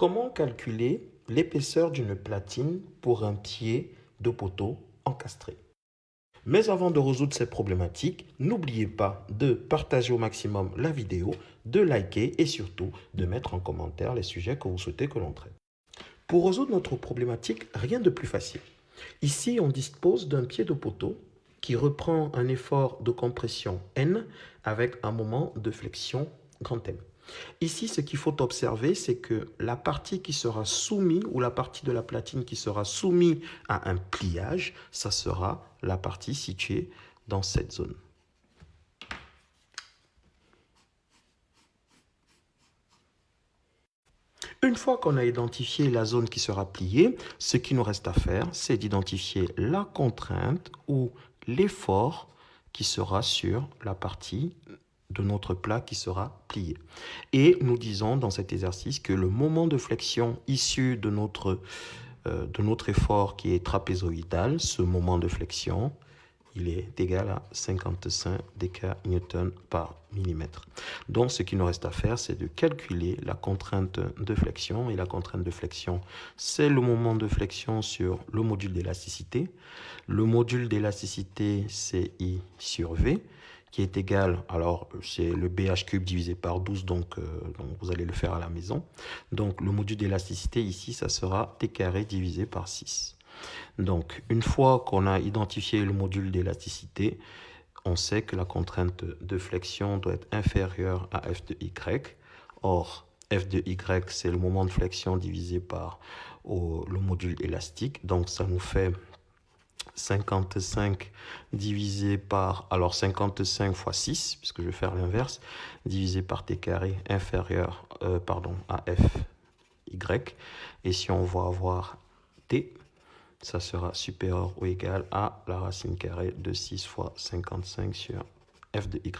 Comment calculer l'épaisseur d'une platine pour un pied de poteau encastré? Mais avant de résoudre ces problématiques, n'oubliez pas de partager au maximum la vidéo, de liker et surtout de mettre en commentaire les sujets que vous souhaitez que l'on traite. Pour résoudre notre problématique, rien de plus facile. Ici, on dispose d'un pied de poteau qui reprend un effort de compression N avec un moment de flexion grand M. Ici, ce qu'il faut observer, c'est que la partie qui sera soumise ou la partie de la platine qui sera soumise à un pliage, ça sera la partie située dans cette zone. Une fois qu'on a identifié la zone qui sera pliée, ce qui nous reste à faire, c'est d'identifier la contrainte ou l'effort qui sera sur la partie de notre plat qui sera plié. Et nous disons dans cet exercice que le moment de flexion issu de notre effort qui est trapézoïdal, ce moment de flexion, il est égal à 55 déca-newton par millimètre. Donc, ce qu'il nous reste à faire, c'est de calculer la contrainte de flexion. Et la contrainte de flexion, c'est le moment de flexion sur le module d'élasticité. Le module d'élasticité, c'est I sur V, qui est égal, alors c'est le BH cube divisé par 12, donc vous allez le faire à la maison. Donc, le module d'élasticité, ici, ça sera T carré divisé par 6. Donc, une fois qu'on a identifié le module d'élasticité, on sait que la contrainte de flexion doit être inférieure à F de Y. Or, F de Y, c'est le moment de flexion divisé par le module élastique. Donc, ça nous fait 55 divisé par, alors 55 fois 6, puisque je vais faire l'inverse, divisé par T carré inférieur à F Y. Et si on va avoir T, ça sera supérieur ou égal à la racine carrée de 6 fois 55 sur f de y.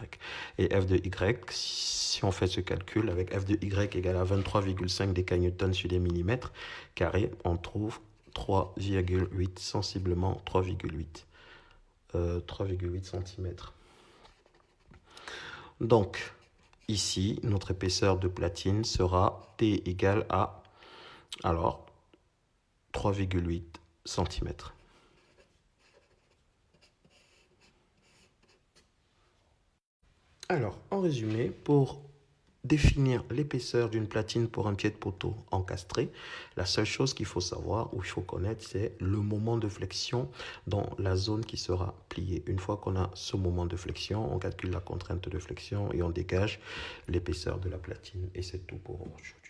Et f de y, si on fait ce calcul avec f de y égale à 23,5 décanewtons sur des millimètres carrés, on trouve 3,8, sensiblement 3,8 cm. Donc, ici, notre épaisseur de platine sera T égale à, alors, 3,8 cm. Alors, en résumé, pour définir l'épaisseur d'une platine pour un pied de poteau encastré, la seule chose qu'il faut savoir ou il faut connaître, c'est le moment de flexion dans la zone qui sera pliée. Une fois qu'on a ce moment de flexion, on calcule la contrainte de flexion et on dégage l'épaisseur de la platine. Et c'est tout pour aujourd'hui.